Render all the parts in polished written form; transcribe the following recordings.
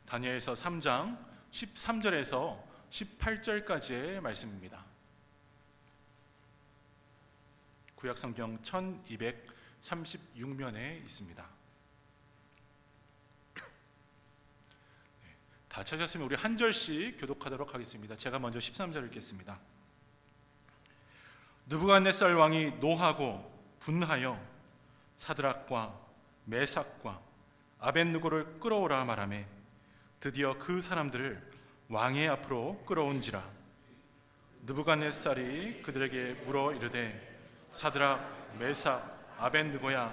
다니엘서 3장 13절에서 18절까지의 말씀입니다. 구약성경 1236면에 있습니다. 다 찾았으면 우리 한 절씩 교독하도록 하겠습니다. 제가 먼저 13절 읽겠습니다. 느부갓네살 왕이 노하고 분하여 사드락과 메삭과 아벳느고를 끌어오라 말하매 드디어 그 사람들을 왕의 앞으로 끌어온지라. 느부갓네살이 그들에게 물어 이르되 사드락 메삭 아벳느고야,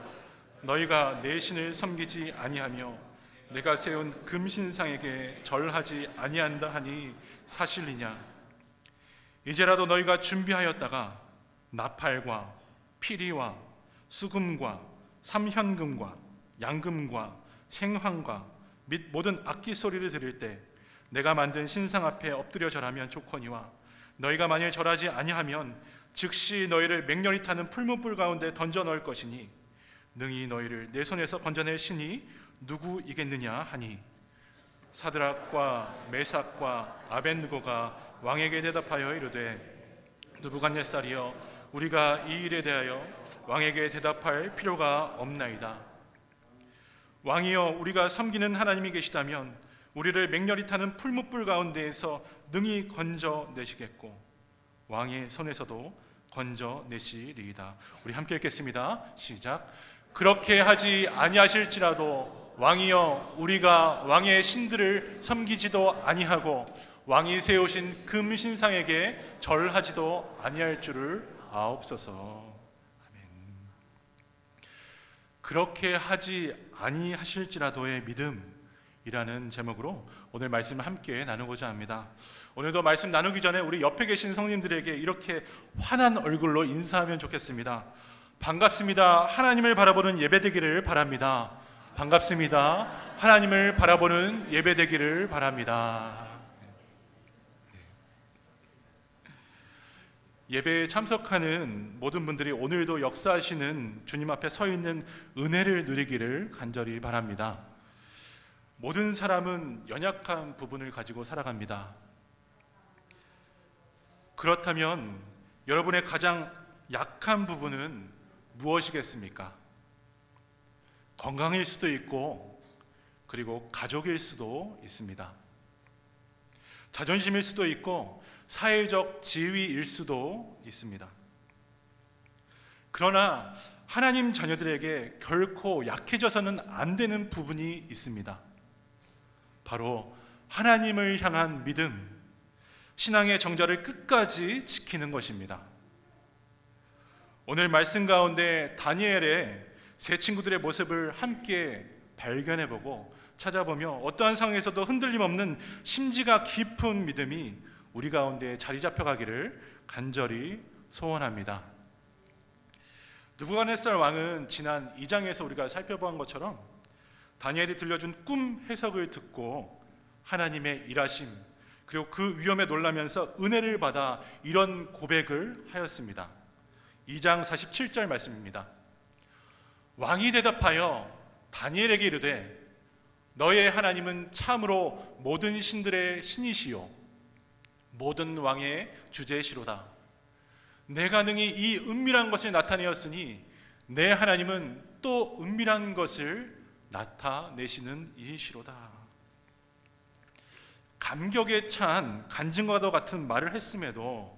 너희가 내 신을 섬기지 아니하며 내가 세운 금신상에게 절하지 아니한다 하니 사실이냐? 이제라도 너희가 준비하였다가 나팔과 피리와 수금과 삼현금과 양금과 생황과 및 모든 악기 소리를 들을 때 내가 만든 신상 앞에 엎드려 절하면 좋거니와 너희가 만일 절하지 아니하면 즉시 너희를 맹렬히 타는 풀무불 가운데 던져 넣을 것이니 능히 너희를 내 손에서 건져낼 신이 누구이겠느냐 하니 사드락과 메삭과 아벳느고가 왕에게 대답하여 이르되 느부갓네살이여, 우리가 이 일에 대하여 왕에게 대답할 필요가 없나이다. 왕이여, 우리가 섬기는 하나님이 계시다면 우리를 맹렬히 타는 풀무불 가운데에서 능히 건져내시겠고 왕의 손에서도 건져내시리이다. 우리 함께 읽겠습니다. 시작. 그렇게 하지 아니하실지라도 왕이여, 우리가 왕의 신들을 섬기지도 아니하고 왕이 세우신 금신상에게 절하지도 아니할 줄을 아옵소서. 아멘. 그렇게 하지 아니하실지라도의 믿음이라는 제목으로 오늘 말씀을 함께 나누고자 합니다. 오늘도 말씀 나누기 전에 우리 옆에 계신 성님들에게 이렇게 환한 얼굴로 인사하면 좋겠습니다. 반갑습니다. 하나님을 바라보는 예배되기를 바랍니다. 반갑습니다. 하나님을 바라보는 예배되기를 바랍니다. 예배에 참석하는 모든 분들이 오늘도 역사하시는 주님 앞에 서 있는 은혜를 누리기를 간절히 바랍니다. 모든 사람은 연약한 부분을 가지고 살아갑니다. 그렇다면 여러분의 가장 약한 부분은 무엇이겠습니까? 건강일 수도 있고, 그리고 가족일 수도 있습니다. 자존심일 수도 있고, 사회적 지위일 수도 있습니다. 그러나 하나님 자녀들에게 결코 약해져서는 안 되는 부분이 있습니다. 바로 하나님을 향한 믿음, 신앙의 정절을 끝까지 지키는 것입니다. 오늘 말씀 가운데 다니엘의 세 친구들의 모습을 함께 발견해보고 찾아보며 어떠한 상황에서도 흔들림 없는 심지가 깊은 믿음이 우리 가운데 자리 잡혀가기를 간절히 소원합니다. 느부갓네살 왕은 지난 2장에서 우리가 살펴본 것처럼 다니엘이 들려준 꿈 해석을 듣고 하나님의 일하심, 그리고 그 위험에 놀라면서 은혜를 받아 이런 고백을 하였습니다. 2장 47절 말씀입니다. 왕이 대답하여 다니엘에게 이르되 너의 하나님은 참으로 모든 신들의 신이시요 모든 왕의 주제시로다. 내가 능히 이 은밀한 것을 나타내었으니 내 하나님은 또 은밀한 것을 나타내시는 이시로다. 감격에 찬 간증과도 같은 말을 했음에도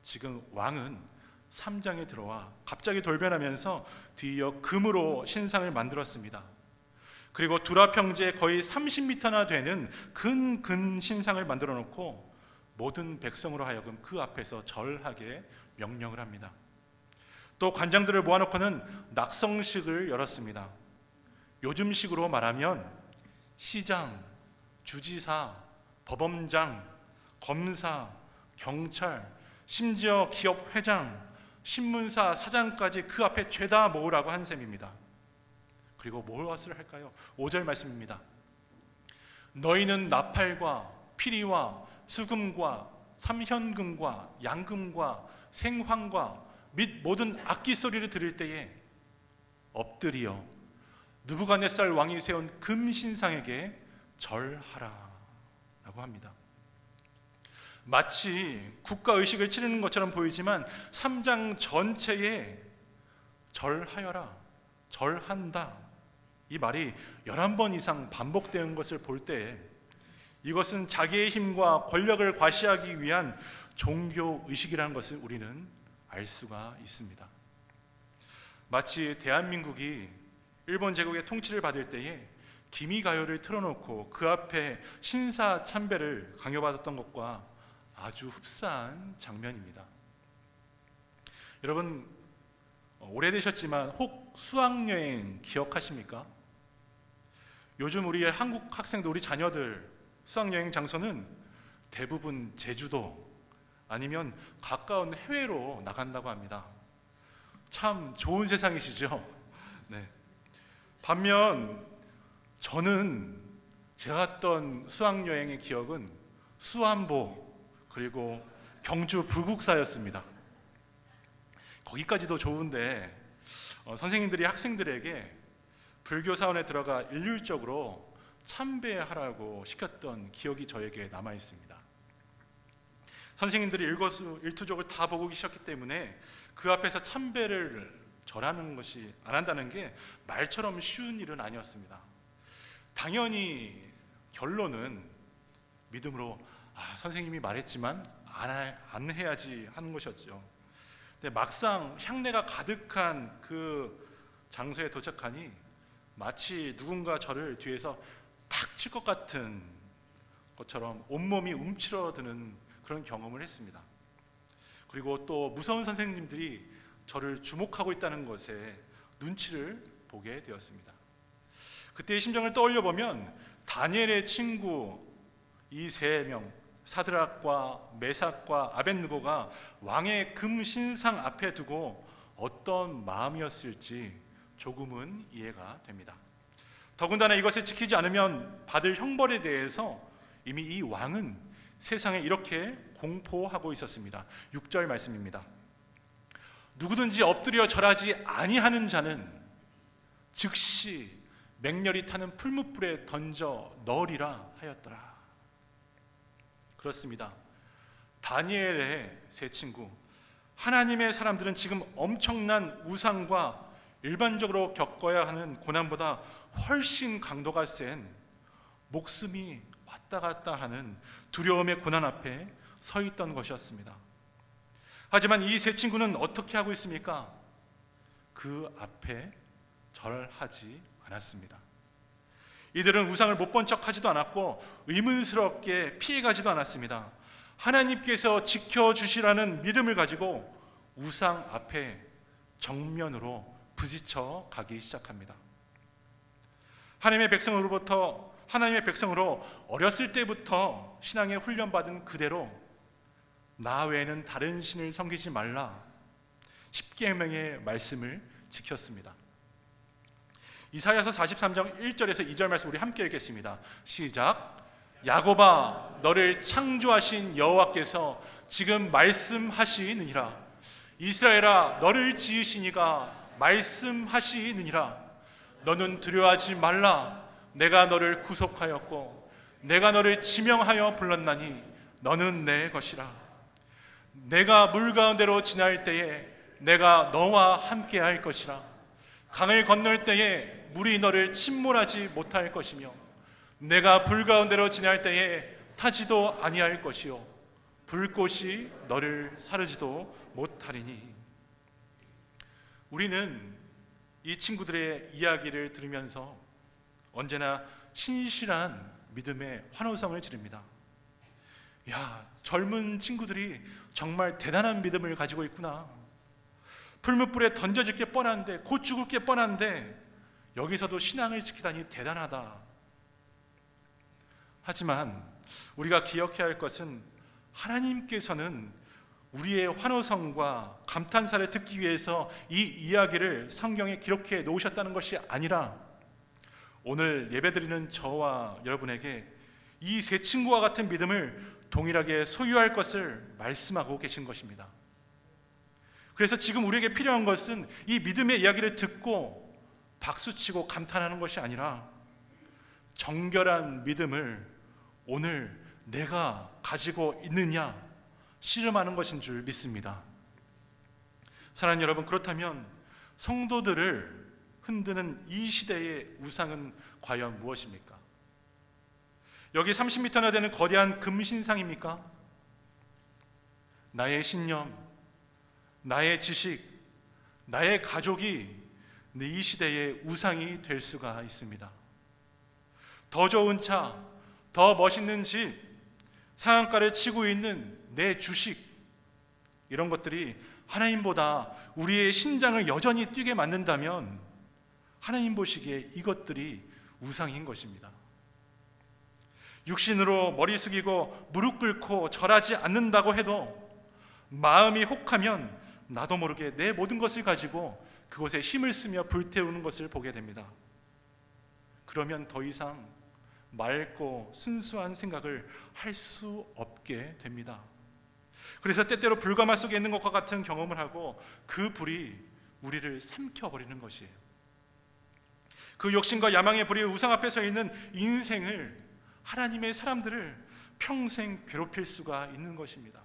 지금 왕은 3장에 들어와 갑자기 돌변하면서 뒤이어 금으로 신상을 만들었습니다. 그리고 두라 평지에 거의 30m나 되는 근 신상을 만들어 놓고 모든 백성으로 하여금 그 앞에서 절하게 명령을 합니다. 또 관장들을 모아놓고는 낙성식을 열었습니다. 요즘식으로 말하면 시장, 주지사, 법원장, 검사, 경찰, 심지어 기업 회장, 신문사, 사장까지 그 앞에 죄다 모으라고 한 셈입니다. 그리고 무엇을 할까요? 5절 말씀입니다. 너희는 나팔과 피리와 수금과 삼현금과 양금과 생황과 및 모든 악기 소리를 들을 때에 엎드리어 느부갓네살 왕이 세운 금신상에게 절하라라고 합니다. 마치 국가의식을 치르는 것처럼 보이지만 3장 전체에 절하여라, 절한다, 이 말이 11번 이상 반복되는 것을 볼 때 이것은 자기의 힘과 권력을 과시하기 위한 종교의식이라는 것을 우리는 알 수가 있습니다. 마치 대한민국이 일본 제국의 통치를 받을 때에 기미가요를 틀어놓고 그 앞에 신사 참배를 강요받았던 것과 아주 흡사한 장면입니다. 여러분, 오래되셨지만 혹 수학여행 기억하십니까? 요즘 우리 한국 학생들, 우리 자녀들 수학여행 장소는 대부분 제주도 아니면 가까운 해외로 나간다고 합니다. 참 좋은 세상이시죠? 네. 반면 저는 제가 갔던 수학여행의 기억은 수안보 그리고 경주 불국사였습니다. 거기까지도 좋은데 선생님들이 학생들에게 불교 사원에 들어가 일률적으로 참배하라고 시켰던 기억이 저에게 남아 있습니다. 선생님들이 일거수일투족을 다 보고 계셨기 때문에 그 앞에서 참배를 절하는 것이 안 한다는 게 말처럼 쉬운 일은 아니었습니다. 당연히 결론은 믿음으로 선생님이 말했지만 안 해야지 하는 것이었죠. 근데 막상 향내가 가득한 그 장소에 도착하니 마치 누군가 저를 뒤에서 탁 칠 것 같은 것처럼 온몸이 움츠러드는 그런 경험을 했습니다. 그리고 또 무서운 선생님들이 저를 주목하고 있다는 것에 눈치를 보게 되었습니다. 그때의 심정을 떠올려 보면 다니엘의 친구 이 세 명, 사드락과 메삭과 아벳느고가 왕의 금 신상 앞에 두고 어떤 마음이었을지 조금은 이해가 됩니다. 더군다나 이것을 지키지 않으면 받을 형벌에 대해서 이미 이 왕은 세상에 이렇게 공포하고 있었습니다. 6절 말씀입니다. 누구든지 엎드려 절하지 아니하는 자는 즉시 맹렬히 타는 풀무불에 던져 넣으리라 하였더라. 그렇습니다. 다니엘의 세 친구, 하나님의 사람들은 지금 엄청난 우상과 일반적으로 겪어야 하는 고난보다 훨씬 강도가 센 목숨이 왔다 갔다 하는 두려움의 고난 앞에 서 있던 것이었습니다. 하지만 이 세 친구는 어떻게 하고 있습니까? 그 앞에 절하지 않았습니다. 이들은 우상을 못 본 척하지도 않았고 의문스럽게 피해가지도 않았습니다. 하나님께서 지켜주시라는 믿음을 가지고 우상 앞에 정면으로 부딪혀 가기 시작합니다. 하나님의 백성으로 어렸을 때부터 신앙에 훈련받은 그대로 나 외에는 다른 신을 섬기지 말라 10계명의 말씀을 지켰습니다. 이사야서 43장 1절에서 2절 말씀 우리 함께 읽겠습니다. 시작. 야곱아 너를 창조하신 여호와께서 지금 말씀하시느니라. 이스라엘아 너를 지으시니가 말씀하시느니라. 너는 두려워하지 말라. 내가 너를 구속하였고 내가 너를 지명하여 불렀나니 너는 내 것이라. 내가 물 가운데로 지날 때에 내가 너와 함께 할 것이라. 강을 건널 때에 물이 너를 침몰하지 못할 것이며 내가 불 가운데로 지날 때에 타지도 아니할 것이요 불꽃이 너를 사르지도 못하리니. 우리는 이 친구들의 이야기를 들으면서 언제나 신실한 믿음의 환호성을 지릅니다. 야, 젊은 친구들이 정말 대단한 믿음을 가지고 있구나. 풀무불에 던져질 게 뻔한데, 곧 죽을 게 뻔한데 여기서도 신앙을 지키다니 대단하다. 하지만 우리가 기억해야 할 것은 하나님께서는 우리의 환호성과 감탄사를 듣기 위해서 이 이야기를 성경에 기록해 놓으셨다는 것이 아니라 오늘 예배드리는 저와 여러분에게 이 세 친구와 같은 믿음을 동일하게 소유할 것을 말씀하고 계신 것입니다. 그래서 지금 우리에게 필요한 것은 이 믿음의 이야기를 듣고 박수치고 감탄하는 것이 아니라 정결한 믿음을 오늘 내가 가지고 있느냐 씨름하는 것인 줄 믿습니다. 사랑하는 여러분, 그렇다면 성도들을 흔드는 이 시대의 우상은 과연 무엇입니까? 여기 30m나 되는 거대한 금신상입니까? 나의 신념, 나의 지식, 나의 가족이 이 시대의 우상이 될 수가 있습니다. 더 좋은 차, 더 멋있는 집, 상한가를 치고 있는 내 주식, 이런 것들이 하나님보다 우리의 심장을 여전히 뛰게 만든다면 하나님 보시기에 이것들이 우상인 것입니다. 육신으로 머리 숙이고 무릎 꿇고 절하지 않는다고 해도 마음이 혹하면 나도 모르게 내 모든 것을 가지고 그곳에 힘을 쓰며 불태우는 것을 보게 됩니다. 그러면 더 이상 맑고 순수한 생각을 할 수 없게 됩니다. 그래서 때때로 불가마 속에 있는 것과 같은 경험을 하고 그 불이 우리를 삼켜버리는 것이에요. 그 욕심과 야망의 불이 우상 앞에 서 있는 인생을, 하나님의 사람들을 평생 괴롭힐 수가 있는 것입니다.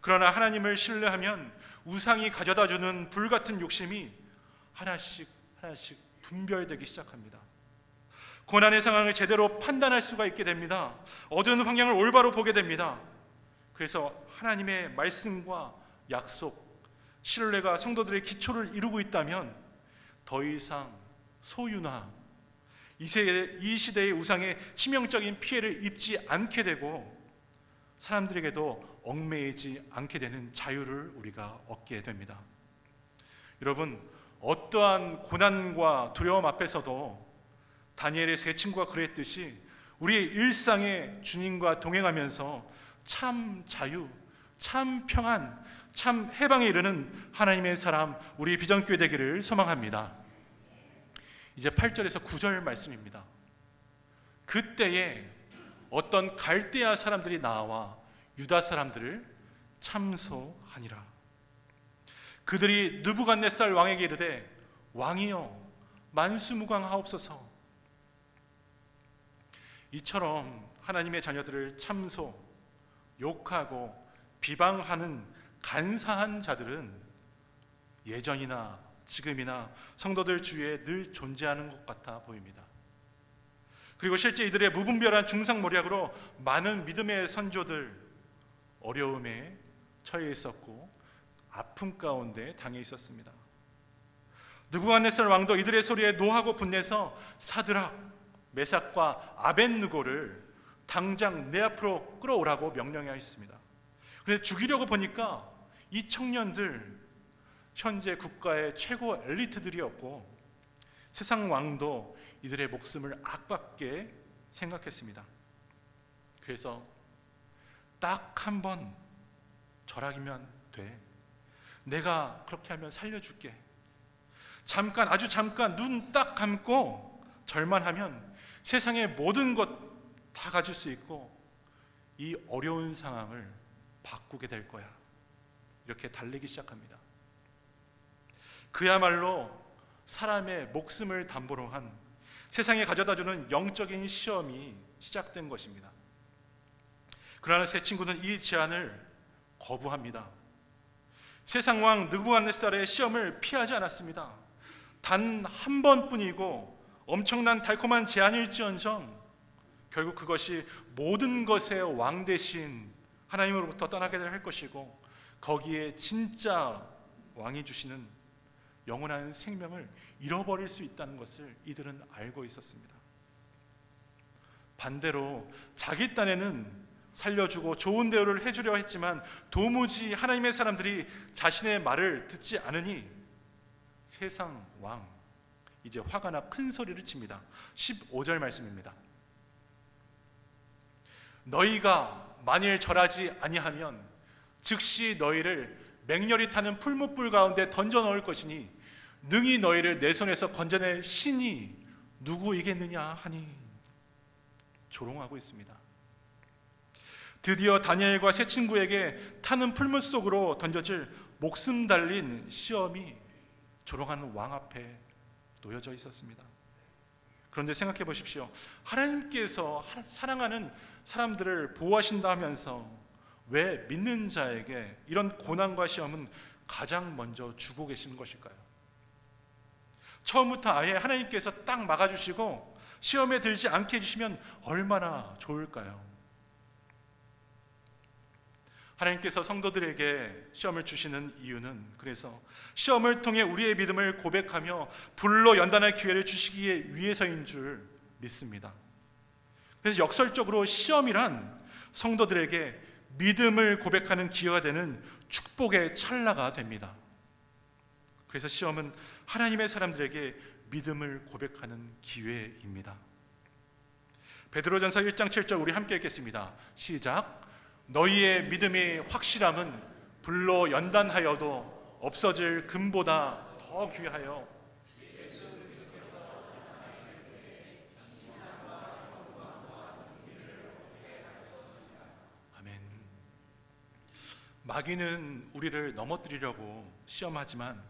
그러나 하나님을 신뢰하면 우상이 가져다주는 불같은 욕심이 하나씩 분별되기 시작합니다. 고난의 상황을 제대로 판단할 수가 있게 됩니다. 어두운 방향을 올바로 보게 됩니다. 그래서 하나님의 말씀과 약속, 신뢰가 성도들의 기초를 이루고 있다면 더 이상 소유나 이 시대의 우상에 치명적인 피해를 입지 않게 되고 사람들에게도 얽매이지 않게 되는 자유를 우리가 얻게 됩니다. 여러분, 어떠한 고난과 두려움 앞에서도 다니엘의 세 친구가 그랬듯이 우리의 일상에 주님과 동행하면서 참 자유, 참 평안, 참 해방에 이르는 하나님의 사람, 우리 비전교회 되기를 소망합니다. 이제 8절에서 9절 말씀입니다. 그때에 어떤 갈대아 사람들이 나와 유다 사람들을 참소하니라. 그들이 느부갓네살 왕에게 이르되 왕이여 만수무강하옵소서. 이처럼 하나님의 자녀들을 참소, 욕하고 비방하는 간사한 자들은 예전이나 지금이나 성도들 주위에 늘 존재하는 것 같아 보입니다. 그리고 실제 이들의 무분별한 중상모략으로 많은 믿음의 선조들 어려움에 처해 있었고 아픔 가운데 당해 있었습니다. 느부갓네살 왕도 이들의 소리에 노하고 분내서 사드락, 메삭과 아벳느고를 당장 내 앞으로 끌어오라고 명령하였습니다. 그런데 죽이려고 보니까 이 청년들 현재 국가의 최고 엘리트들이었고 세상 왕도 이들의 목숨을 악받게 생각했습니다. 그래서 딱 한 번 절하기면 돼. 내가 그렇게 하면 살려줄게. 잠깐, 아주 잠깐 눈 딱 감고 절만 하면 세상의 모든 것 다 가질 수 있고 이 어려운 상황을 바꾸게 될 거야. 이렇게 달리기 시작합니다. 그야말로 사람의 목숨을 담보로 한 세상에 가져다주는 영적인 시험이 시작된 것입니다. 그러나 세 친구는 이 제안을 거부합니다. 세상 왕 느부갓네살의 시험을 피하지 않았습니다. 단 한 번뿐이고 엄청난 달콤한 제안일지언정 결국 그것이 모든 것의 왕 대신 하나님으로부터 떠나게 할 것이고 거기에 진짜 왕이 주시는 영원한 생명을 잃어버릴 수 있다는 것을 이들은 알고 있었습니다. 반대로 자기 딴에는 살려주고 좋은 대우를 해주려 했지만 도무지 하나님의 사람들이 자신의 말을 듣지 않으니 세상 왕 이제 화가 나 큰 소리를 칩니다. 15절 말씀입니다. 너희가 만일 절하지 아니하면 즉시 너희를 맹렬히 타는 풀무불 가운데 던져 넣을 것이니 능히 너희를 내 손에서 건져낼 신이 누구이겠느냐 하니 조롱하고 있습니다. 드디어 다니엘과 세 친구에게 타는 풀무 속으로 던져질 목숨 달린 시험이 조롱하는 왕 앞에 놓여져 있었습니다. 그런데 생각해 보십시오. 하나님께서 사랑하는 사람들을 보호하신다 하면서 왜 믿는 자에게 이런 고난과 시험은 가장 먼저 주고 계시는 것일까요? 처음부터 아예 하나님께서 딱 막아주시고 시험에 들지 않게 해주시면 얼마나 좋을까요? 하나님께서 성도들에게 시험을 주시는 이유는 그래서 시험을 통해 우리의 믿음을 고백하며 불로 연단할 기회를 주시기 위해서인 줄 믿습니다. 그래서 역설적으로 시험이란 성도들에게 믿음을 고백하는 기회가 되는 축복의 찰나가 됩니다. 그래서 시험은 하나님의 사람들에게 믿음을 고백하는 기회입니다. 베드로전서 1장 7절 우리 함께 읽겠습니다. 시작. 너희의 믿음이 확실함은 불로 연단하여도 없어질 금보다 더 귀하여 아멘. 마귀는 우리를 넘어뜨리려고 시험하지만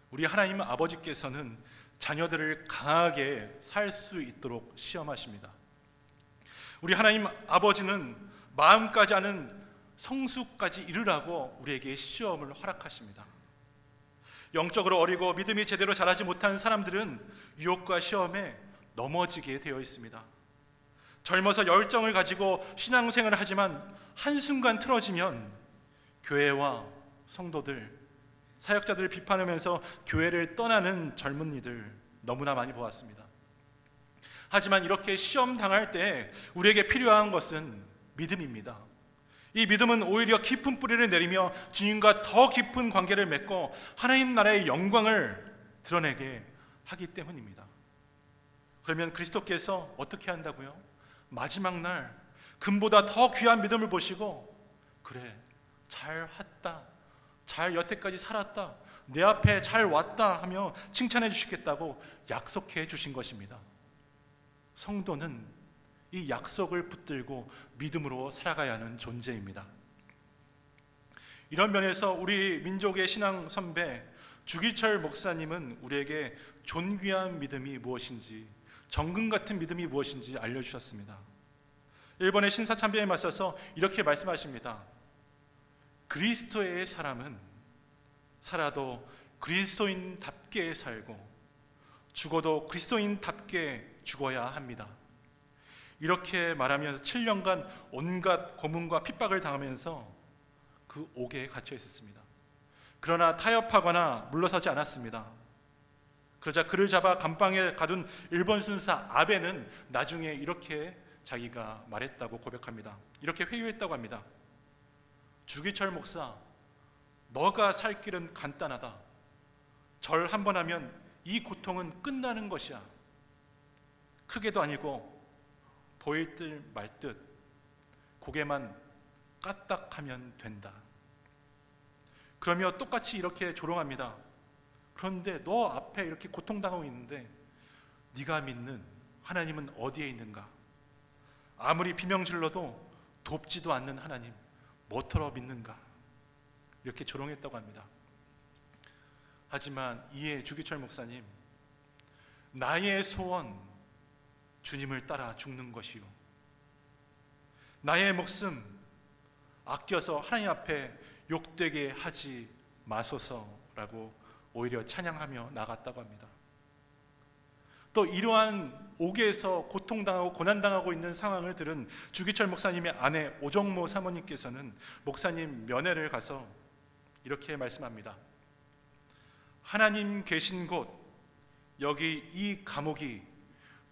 우리 하나님 아버지께서는 자녀들을 강하게 살 수 있도록 시험하십니다. 우리 하나님 아버지는 마음까지 아는 성숙까지 이르라고 우리에게 시험을 허락하십니다. 영적으로 어리고 믿음이 제대로 자라지 못한 사람들은 유혹과 시험에 넘어지게 되어 있습니다. 젊어서 열정을 가지고 신앙생활을 하지만 한순간 틀어지면 교회와 성도들, 사역자들을 비판하면서 교회를 떠나는 젊은이들 너무나 많이 보았습니다. 하지만 이렇게 시험 당할 때 우리에게 필요한 것은 믿음입니다. 이 믿음은 오히려 깊은 뿌리를 내리며 주님과 더 깊은 관계를 맺고 하나님 나라의 영광을 드러내게 하기 때문입니다. 그러면 그리스도께서 어떻게 한다고요? 마지막 날 금보다 더 귀한 믿음을 보시고 그래 잘했다, 잘 여태까지 살았다, 내 앞에 잘 왔다 하며 칭찬해 주시겠다고 약속해 주신 것입니다. 성도는 이 약속을 붙들고 믿음으로 살아가야 하는 존재입니다. 이런 면에서 우리 민족의 신앙 선배 주기철 목사님은 우리에게 존귀한 믿음이 무엇인지, 정금 같은 믿음이 무엇인지 알려주셨습니다. 일본의 신사참배에 맞서서 이렇게 말씀하십니다. 그리스도의 사람은 살아도 그리스도인답게 살고 죽어도 그리스도인답게 죽어야 합니다. 이렇게 말하면서 7년간 온갖 고문과 핍박을 당하면서 그 옥에 갇혀 있었습니다. 그러나 타협하거나 물러서지 않았습니다. 그러자 그를 잡아 감방에 가둔 일본 순사 아베는 나중에 이렇게 자기가 말했다고 고백합니다. 이렇게 회유했다고 합니다. 주기철 목사, 너가 살 길은 간단하다. 절 한 번 하면 이 고통은 끝나는 것이야. 크게도 아니고 보일 듯 말 듯 고개만 까딱하면 된다. 그러며 똑같이 이렇게 조롱합니다. 그런데 너 앞에 이렇게 고통당하고 있는데 네가 믿는 하나님은 어디에 있는가? 아무리 비명질러도 돕지도 않는 하나님 뭐더러 믿는가? 이렇게 조롱했다고 합니다. 하지만 이에 주기철 목사님, 나의 소원 주님을 따라 죽는 것이요, 나의 목숨 아껴서 하나님 앞에 욕되게 하지 마소서라고 오히려 찬양하며 나갔다고 합니다. 또 이러한 옥에서 고통당하고 고난당하고 있는 상황을 들은 주기철 목사님의 아내 오정모 사모님께서는 목사님 면회를 가서 이렇게 말씀합니다. 하나님 계신 곳, 여기 이 감옥이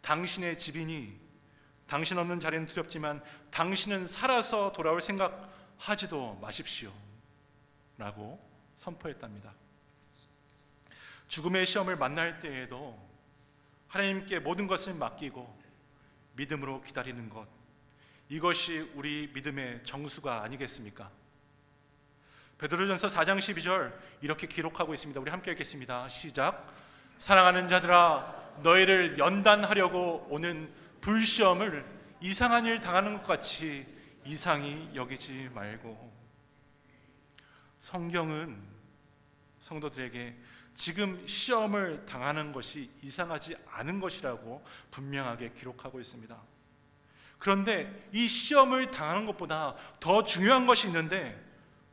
당신의 집이니 당신 없는 자리는 두렵지만 당신은 살아서 돌아올 생각하지도 마십시오 라고 선포했답니다. 죽음의 시험을 만날 때에도 하나님께 모든 것을 맡기고 믿음으로 기다리는 것, 이것이 우리 믿음의 정수가 아니겠습니까? 베드로전서 4장 12절 이렇게 기록하고 있습니다. 우리 함께 읽겠습니다. 시작. 사랑하는 자들아, 너희를 연단하려고 오는 불시험을 이상한 일 당하는 것 같이 이상히 여기지 말고. 성경은 성도들에게 지금 시험을 당하는 것이 이상하지 않은 것이라고 분명하게 기록하고 있습니다. 그런데 이 시험을 당하는 것보다 더 중요한 것이 있는데,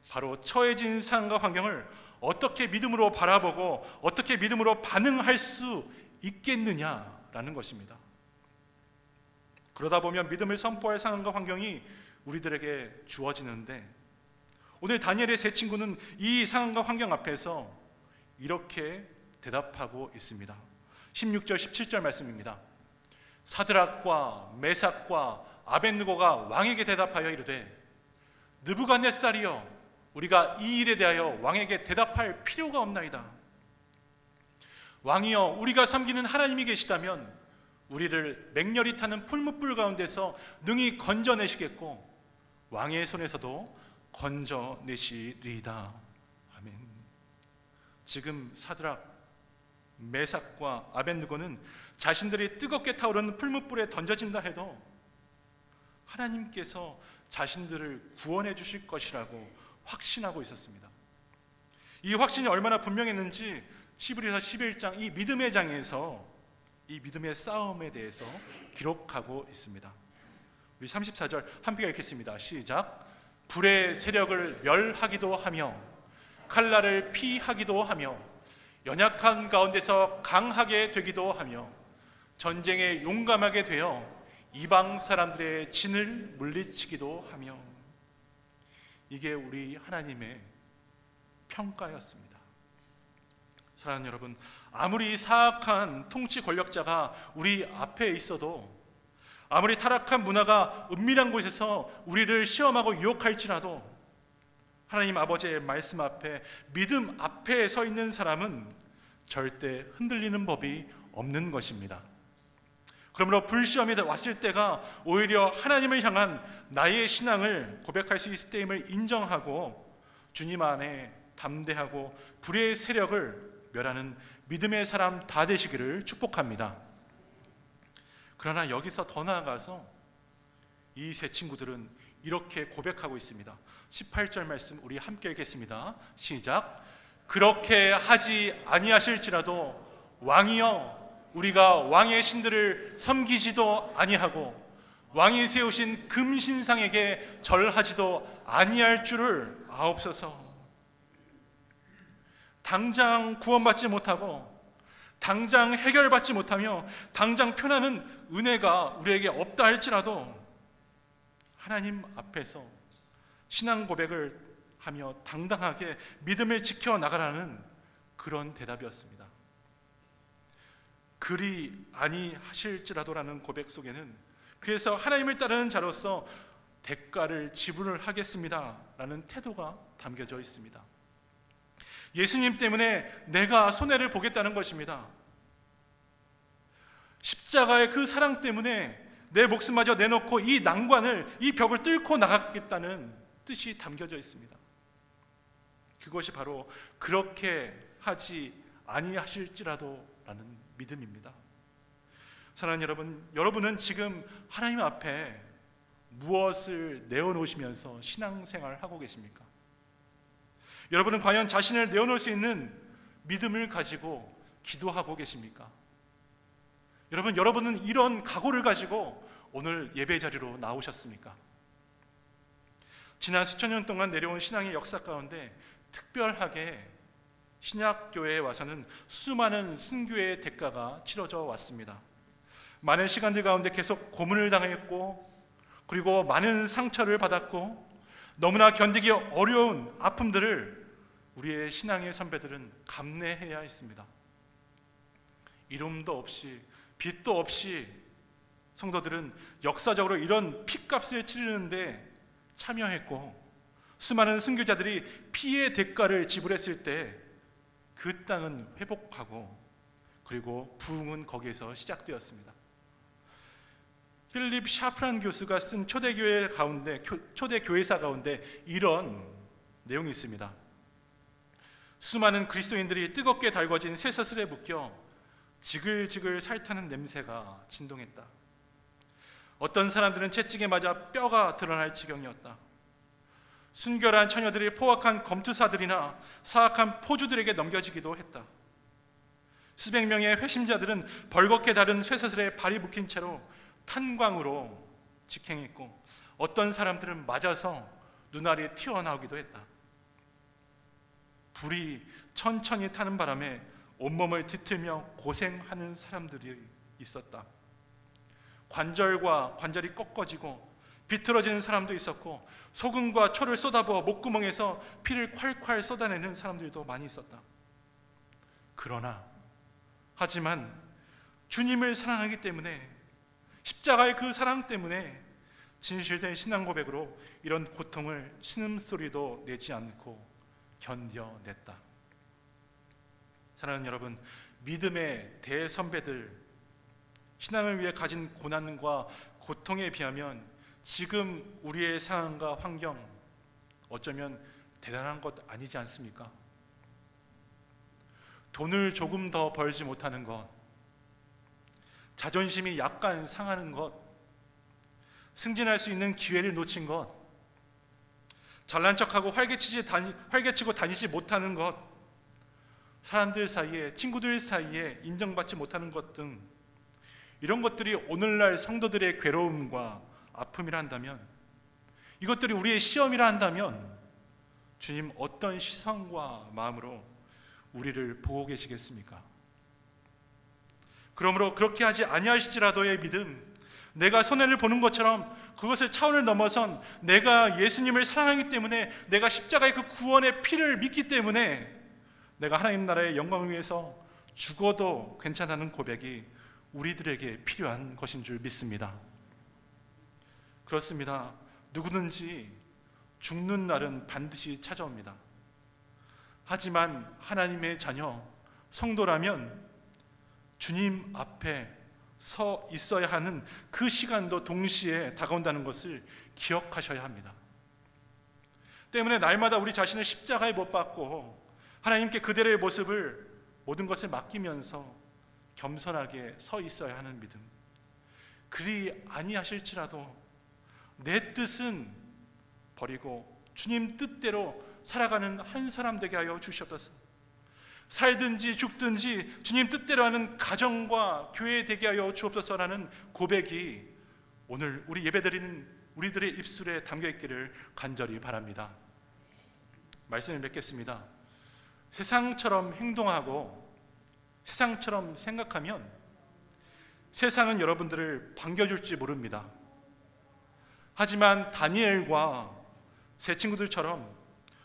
바로 처해진 상황과 환경을 어떻게 믿음으로 바라보고 어떻게 믿음으로 반응할 수 있겠느냐라는 것입니다. 그러다 보면 믿음을 선포할 상황과 환경이 우리들에게 주어지는데, 오늘 다니엘의 세 친구는 이 상황과 환경 앞에서 이렇게 대답하고 있습니다. 16절 17절 말씀입니다. 사드락과 메삭과 아벳느고가 왕에게 대답하여 이르되, 느부갓네살이여, 우리가 이 일에 대하여 왕에게 대답할 필요가 없나이다. 왕이여, 우리가 섬기는 하나님이 계시다면 우리를 맹렬히 타는 풀무불 가운데서 능히 건져내시겠고 왕의 손에서도 건져내시리이다. 아멘. 지금 사드락, 메삭과 아벳느고는 자신들이 뜨겁게 타오르는 풀무불에 던져진다 해도 하나님께서 자신들을 구원해 주실 것이라고 확신하고 있었습니다. 이 확신이 얼마나 분명했는지 히브리서 11장 이 믿음의 장에서 이 믿음의 싸움에 대해서 기록하고 있습니다. 우리 34절 함께 읽겠습니다. 시작. 불의 세력을 멸하기도 하며 칼날을 피하기도 하며 연약한 가운데서 강하게 되기도 하며 전쟁에 용감하게 되어 이방 사람들의 진을 물리치기도 하며. 이게 우리 하나님의 평가였습니다. 사랑하는 여러분, 아무리 사악한 통치 권력자가 우리 앞에 있어도, 아무리 타락한 문화가 은밀한 곳에서 우리를 시험하고 유혹할지라도, 하나님 아버지의 말씀 앞에, 믿음 앞에 서 있는 사람은 절대 흔들리는 법이 없는 것입니다. 그러므로 불시험이 왔을 때가 오히려 하나님을 향한 나의 신앙을 고백할 수 있을 때임을 인정하고 주님 안에 담대하고 불의 세력을 멸하는 믿음의 사람 다 되시기를 축복합니다. 그러나 여기서 더 나아가서 이 세 친구들은 이렇게 고백하고 있습니다. 18절 말씀 우리 함께 읽겠습니다. 시작. 그렇게 하지 아니하실지라도 왕이여, 우리가 왕의 신들을 섬기지도 아니하고 왕이 세우신 금신상에게 절하지도 아니할 줄을 아옵소서. 당장 구원받지 못하고 당장 해결받지 못하며 당장 편안한 은혜가 우리에게 없다 할지라도 하나님 앞에서 신앙 고백을 하며 당당하게 믿음을 지켜나가라는 그런 대답이었습니다. 그리 아니하실지라도라는 고백 속에는 그래서 하나님을 따르는 자로서 대가를 지불을 하겠습니다 라는 태도가 담겨져 있습니다. 예수님 때문에 내가 손해를 보겠다는 것입니다. 십자가의 그 사랑 때문에 내 목숨마저 내놓고 이 난관을, 이 벽을 뚫고 나가겠다는 뜻이 담겨져 있습니다. 그것이 바로 그렇게 하지 아니하실지라도 라는 믿음입니다. 사랑하는 여러분, 여러분은 지금 하나님 앞에 무엇을 내어놓으시면서 신앙생활을 하고 계십니까? 여러분은 과연 자신을 내어놓을 수 있는 믿음을 가지고 기도하고 계십니까? 여러분은 이런 각오를 가지고 오늘 예배 자리로 나오셨습니까? 지난 수천 년 동안 내려온 신앙의 역사 가운데 특별하게 신약교회에 와서는 수많은 순교의 대가가 치러져 왔습니다. 많은 시간들 가운데 계속 고문을 당했고, 그리고 많은 상처를 받았고, 너무나 견디기 어려운 아픔들을 우리의 신앙의 선배들은 감내해야 했습니다. 이름도 없이 빚도 없이 성도들은 역사적으로 이런 핏값을 치르는데 참여했고, 수많은 순교자들이 피의 대가를 지불했을 때 그 땅은 회복하고, 그리고 부흥은 거기에서 시작되었습니다. 필립 샤프란 교수가 쓴 초대 교회사 가운데 이런 내용이 있습니다. 수많은 그리스도인들이 뜨겁게 달궈진 쇠사슬에 묶여 지글지글 살타는 냄새가 진동했다. 어떤 사람들은 채찍에 맞아 뼈가 드러날 지경이었다. 순결한 처녀들이 포악한 검투사들이나 사악한 포주들에게 넘겨지기도 했다. 수백 명의 회심자들은 벌겋게 다른 쇠사슬에 발이 묶인 채로 탄광으로 직행했고, 어떤 사람들은 맞아서 눈알이 튀어나오기도 했다. 불이 천천히 타는 바람에 온몸을 뒤틀며 고생하는 사람들이 있었다. 관절이 꺾어지고 비틀어지는 사람도 있었고, 소금과 초를 쏟아부어 목구멍에서 피를 콸콸 쏟아내는 사람들도 많이 있었다. 하지만 주님을 사랑하기 때문에, 십자가의 그 사랑 때문에 진실된 신앙 고백으로 이런 고통을 신음소리도 내지 않고 견뎌냈다. 사랑하는 여러분, 믿음의 대선배들, 신앙을 위해 가진 고난과 고통에 비하면 지금 우리의 상황과 환경, 어쩌면 대단한 것 아니지 않습니까? 돈을 조금 더 벌지 못하는 것, 자존심이 약간 상하는 것, 승진할 수 있는 기회를 놓친 것, 잘난 척하고 활개치고 다니지 못하는 것, 사람들 사이에, 친구들 사이에 인정받지 못하는 것 등, 이런 것들이 오늘날 성도들의 괴로움과 아픔이라 한다면, 이것들이 우리의 시험이라 한다면, 주님 어떤 시선과 마음으로 우리를 보고 계시겠습니까? 그러므로 그렇게 하지 아니하실지라도의 믿음, 내가 손해를 보는 것처럼 그것을 차원을 넘어선 내가 예수님을 사랑하기 때문에, 내가 십자가의 그 구원의 피를 믿기 때문에 내가 하나님 나라의 영광을 위해서 죽어도 괜찮다는 고백이 우리들에게 필요한 것인 줄 믿습니다. 그렇습니다. 누구든지 죽는 날은 반드시 찾아옵니다. 하지만 하나님의 자녀, 성도라면 주님 앞에 서 있어야 하는 그 시간도 동시에 다가온다는 것을 기억하셔야 합니다. 때문에 날마다 우리 자신을 십자가에 못 박고 하나님께 그대로의 모습을, 모든 것을 맡기면서 겸손하게 서 있어야 하는 믿음, 그리 아니하실지라도 내 뜻은 버리고 주님 뜻대로 살아가는 한 사람 되게 하여 주시옵소서. 살든지 죽든지 주님 뜻대로 하는 가정과 교회 되게 하여 주옵소서라는 고백이 오늘 우리 예배드리는 우리들의 입술에 담겨있기를 간절히 바랍니다. 말씀을 맺겠습니다. 세상처럼 행동하고 세상처럼 생각하면 세상은 여러분들을 반겨줄지 모릅니다. 하지만 다니엘과 제 친구들처럼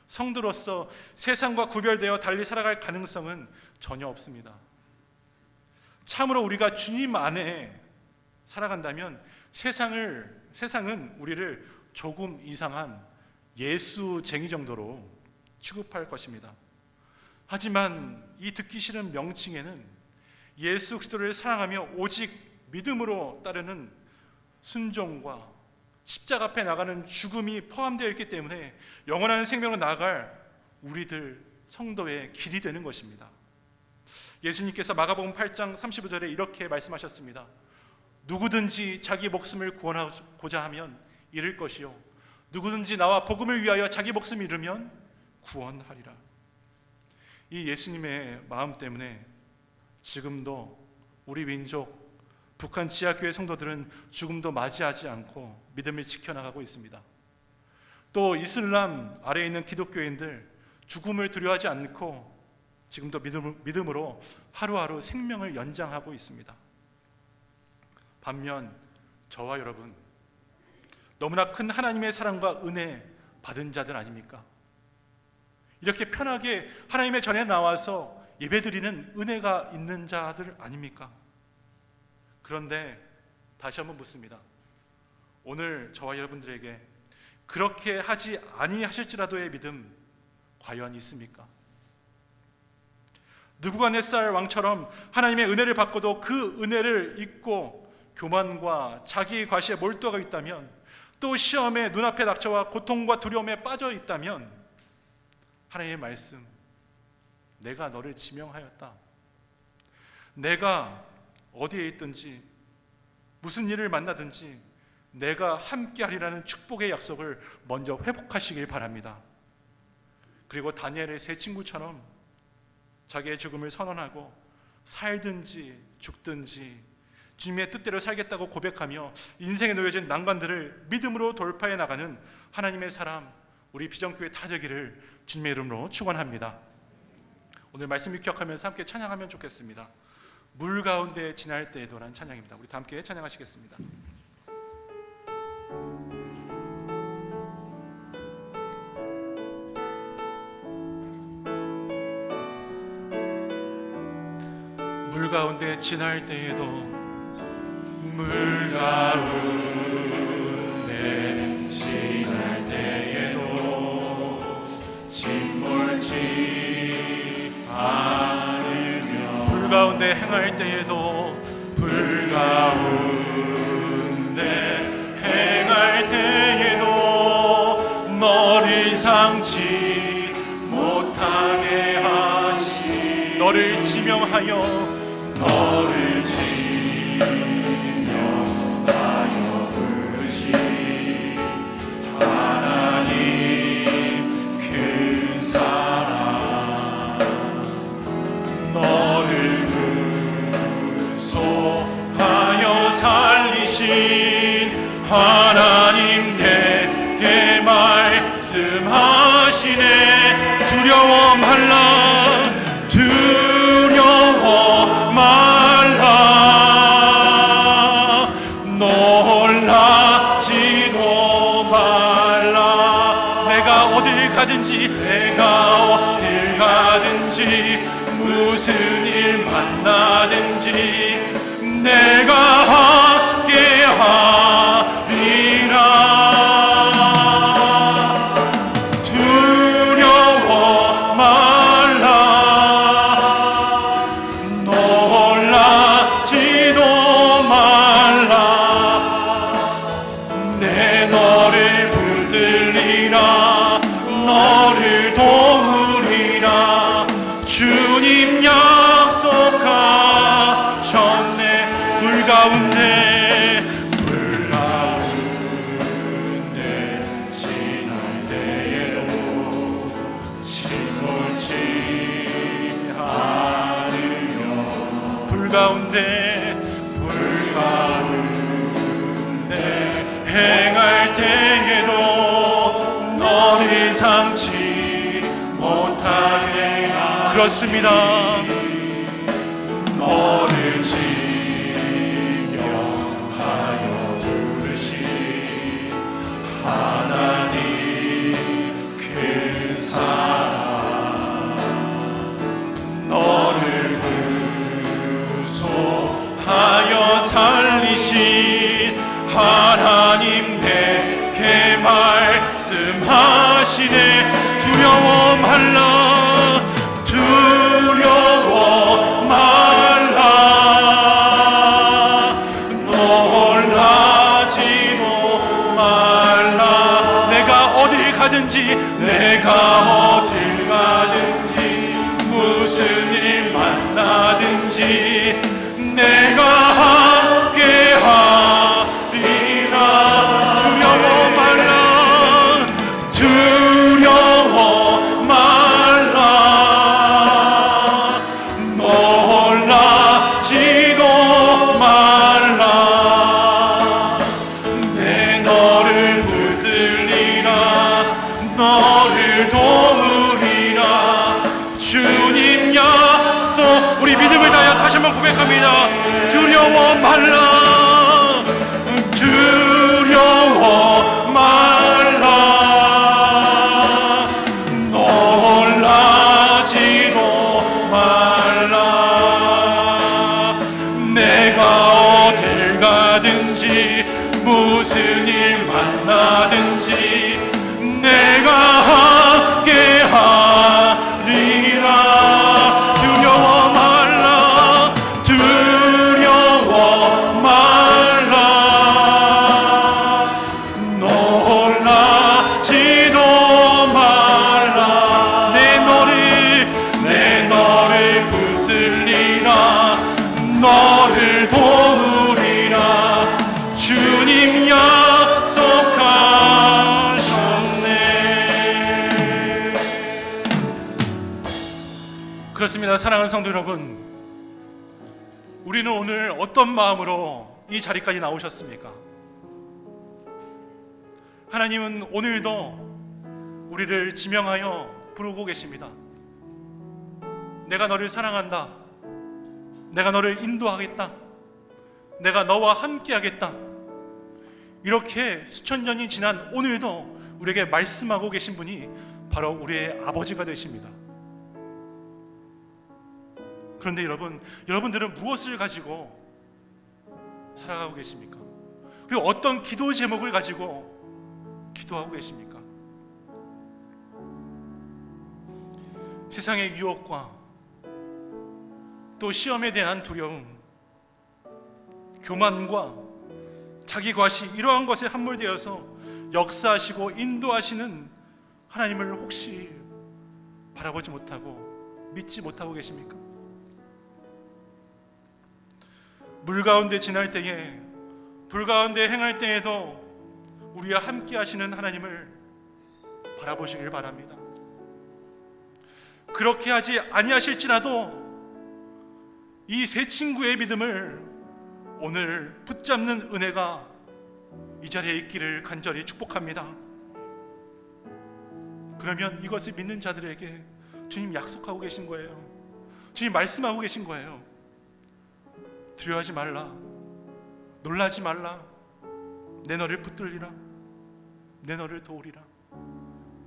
성도로서 세상과 구별되어 달리 살아갈 가능성은 전혀 없습니다. 참으로 우리가 주님 안에 살아간다면 세상은 우리를 조금 이상한 예수쟁이 정도로 취급할 것입니다. 하지만 이 듣기 싫은 명칭에는 예수 그리스도를 사랑하며 오직 믿음으로 따르는 순종과 십자가 앞에 나가는 죽음이 포함되어 있기 때문에 영원한 생명으로 나아갈 우리들 성도의 길이 되는 것입니다. 예수님께서 마가복음 8장 35절에 이렇게 말씀하셨습니다. 누구든지 자기 목숨을 구원하고자 하면 잃을 것이요, 누구든지 나와 복음을 위하여 자기 목숨을 잃으면 구원하리라. 이 예수님의 마음 때문에 지금도 우리 민족 북한 지하교회 성도들은 죽음도 맞이하지 않고 믿음을 지켜나가고 있습니다. 또 이슬람 아래에 있는 기독교인들 죽음을 두려워하지 않고 지금도 믿음으로 하루하루 생명을 연장하고 있습니다. 반면 저와 여러분, 너무나 큰 하나님의 사랑과 은혜 받은 자들 아닙니까? 이렇게 편하게 하나님의 전에 나와서 예배드리는 은혜가 있는 자들 아닙니까? 그런데 다시 한번 묻습니다. 오늘 저와 여러분들에게 그렇게 하지 아니하실지라도의 믿음 과연 있습니까? 느부갓네살 왕처럼 하나님의 은혜를 받고도 그 은혜를 잊고 교만과 자기 과시에 몰두하고 있다면, 또 시험에 눈앞에 닥쳐와 고통과 두려움에 빠져 있다면, 하나님의 말씀, 내가 너를 지명하였다, 내가 어디에 있든지 무슨 일을 만나든지 내가 함께하리라는 축복의 약속을 먼저 회복하시길 바랍니다. 그리고 다니엘의 세 친구처럼 자기의 죽음을 선언하고 살든지 죽든지 주님의 뜻대로 살겠다고 고백하며 인생에 놓여진 난관들을 믿음으로 돌파해 나가는 하나님의 사람, 우리 비전교회 다 되기를 주님의 이름으로 축원합니다. 오늘 말씀 기억하면서 함께 찬양하면 좋겠습니다. 물 가운데 지날 때에도라는 찬양입니다. 우리 다 함께 찬양하시겠습니다. 물 가운데 지날 때에도 물 가운데 지날 때에도 침몰치 않으며 불 가운데 행할 때에도 불 가운데 행할 때에도 너를 상치 못하게 하시 너를 지명하여 너를 지명하여 부르신 하나님 큰 사랑 너를 구속하여 살리신 하나님 내게 말씀하시네 두려워 말라 두려워 말라 놀라지도 말라 내가 어딜 가든지 무슨 일 만나든지 내가 함께 하리라 두려워 말라 놀라지도 말라 내 너를 붙들리라 너를 도우리라 주님 약속하셨네 물 가운데 지날 때에도 침몰치 않으며 불 가운데 행할 때에도 너를 상치 못하게 그렇습니다 너를 지명하여 부르신 하나님 큰 사랑 너를 구속하여 살리신 하나님 내게 말씀하시네 두려워 말라 두려워 말라 놀라지도 말라 내가 어딜 가든지 무슨 일 만나든지 내가 함께 하리라 두려워 말라 두려워 말라 놀라지도 말라 내 너를 붙들리라 너를 도우리라 주님 약속 우리 믿음을 다하여 다시 한번 고백합니다 두려워 말라 두려워 말라 놀라지도 말라 내가 어딜 가든지 무슨 일 만나든지 내가 함께 하리라 두려워 말라 두려워 말라 놀라지도 말라 내 너를 붙들리라 너를 도우리라 주님 약속하셨네 그렇습니다 사랑하는 성도 여러분 우리는 오늘 어떤 마음으로 이 자리까지 나오셨습니까? 하나님은 오늘도 우리를 지명하여 부르고 계십니다. 내가 너를 사랑한다. 내가 너를 인도하겠다. 내가 너와 함께 하겠다. 이렇게 수천 년이 지난 오늘도 우리에게 말씀하고 계신 분이 바로 우리의 아버지가 되십니다. 그런데 여러분들은 무엇을 가지고 살아가고 계십니까? 그리고 어떤 기도 제목을 가지고 기도하고 계십니까? 세상의 유혹과 또 시험에 대한 두려움, 교만과 자기 과시, 이러한 것에 함몰되어서 역사하시고 인도하시는 하나님을 혹시 바라보지 못하고 믿지 못하고 계십니까? 물 가운데 지날 때에, 불 가운데 행할 때에도 우리와 함께 하시는 하나님을 바라보시길 바랍니다. 그렇게 하지 아니하실지라도 이 세 친구의 믿음을 오늘 붙잡는 은혜가 이 자리에 있기를 간절히 축복합니다. 그러면 이것을 믿는 자들에게 주님 약속하고 계신 거예요. 주님 말씀하고 계신 거예요. 두려워하지 말라, 놀라지 말라, 내 너를 붙들리라, 내 너를 도우리라,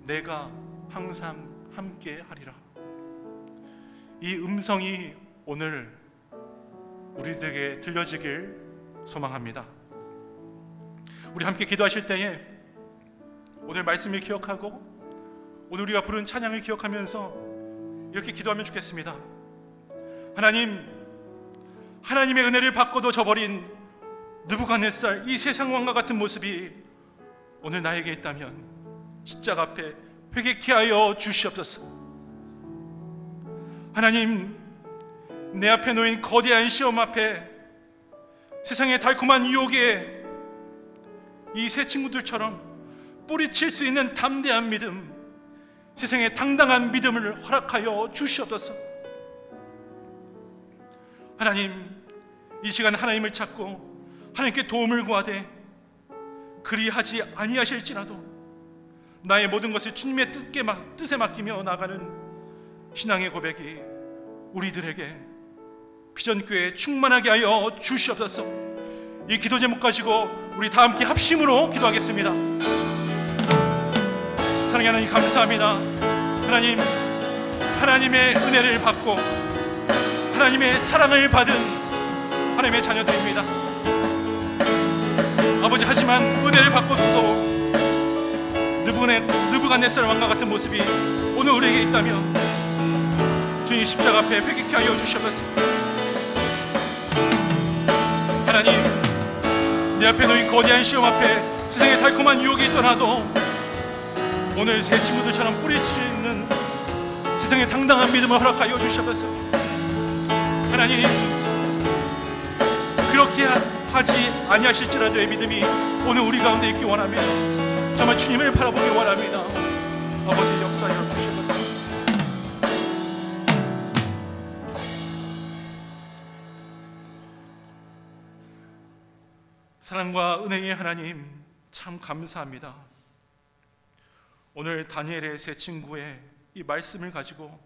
내가 항상 함께 하리라. 이 음성이 오늘 우리들에게 들려지길 소망합니다. 우리 함께 기도하실 때에 오늘 말씀을 기억하고 오늘 우리가 부른 찬양을 기억하면서 이렇게 기도하면 좋겠습니다. 하나님의 은혜를 받고도 저버린 느부갓네살, 이 세상 왕과 같은 모습이 오늘 나에게 있다면 십자가 앞에 회개케 하여 주시옵소서. 하나님, 내 앞에 놓인 거대한 시험 앞에, 세상의 달콤한 유혹에 이 세 친구들처럼 뿌리칠 수 있는 담대한 믿음, 세상의 당당한 믿음을 허락하여 주시옵소서. 하나님, 이 시간 하나님을 찾고 하나님께 도움을 구하되 그리하지 아니하실지라도 나의 모든 것을 주님의 뜻에 맡기며 나가는 신앙의 고백이 우리들에게 비전교회에 충만하게 하여 주시옵소서. 이 기도 제목 가지고 우리 다 함께 합심으로 기도하겠습니다. 사랑하는 하나님, 감사합니다. 하나님, 하나님의 은혜를 받고 하나님의 사랑을 받은 하나님의 자녀들입니다. 아버지, 하지만 은혜를 받고도 느부갓네살 왕과 같은 모습이 오늘 우리에게 있다면 주님 십자가 앞에 회개케 하여 주시옵소서. 하나님, 내 앞에 놓인 거대한 시험 앞에 세상의 달콤한 유혹이 있더라도 오늘 새 친구들처럼 뿌릴 수 있는 세상의 당당한 믿음을 허락하여 주시옵소서. 하나님, 그렇게 하지 아니하실지라도의 믿음이 오늘 우리 가운데 있기 원하며 정말 주님을 바라보기 원합니다. 아버지, 역사하여 주시옵소서. 사랑과 은혜의 하나님, 참 감사합니다. 오늘 다니엘의 세 친구의 이 말씀을 가지고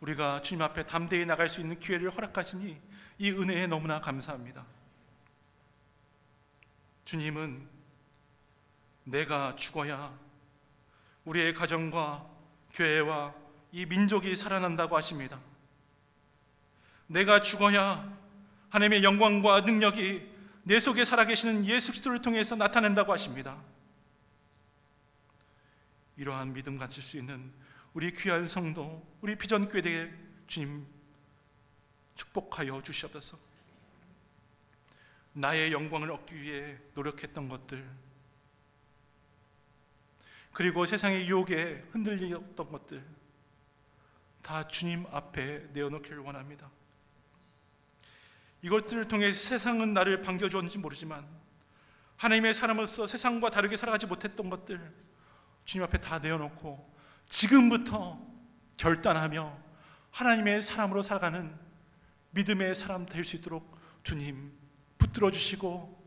우리가 주님 앞에 담대히 나갈 수 있는 기회를 허락하시니 이 은혜에 너무나 감사합니다. 주님은 내가 죽어야 우리의 가정과 교회와 이 민족이 살아난다고 하십니다. 내가 죽어야 하나님의 영광과 능력이 내 속에 살아계시는 예수 그리스도를 통해서 나타낸다고 하십니다. 이러한 믿음 가질 수 있는 우리 귀한 성도, 우리 비전교회에 주님 축복하여 주시옵소서. 나의 영광을 얻기 위해 노력했던 것들, 그리고 세상의 유혹에 흔들렸던 것들 다 주님 앞에 내어놓기를 원합니다. 이것들을 통해 세상은 나를 반겨주었는지 모르지만 하나님의 사람으로서 세상과 다르게 살아가지 못했던 것들 주님 앞에 다 내어놓고 지금부터 결단하며 하나님의 사람으로 살아가는 믿음의 사람 될 수 있도록 주님 붙들어 주시고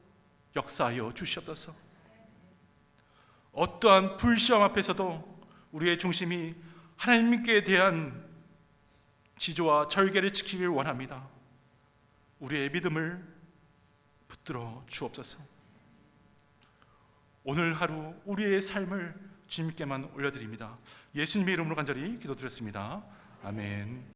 역사하여 주시옵소서. 어떠한 불시험 앞에서도 우리의 중심이 하나님께 대한 지조와 절개를 지키길 원합니다. 우리의 믿음을 붙들어 주옵소서. 오늘 하루 우리의 삶을 주님께만 올려드립니다. 예수님의 이름으로 간절히 기도드렸습니다. 아멘.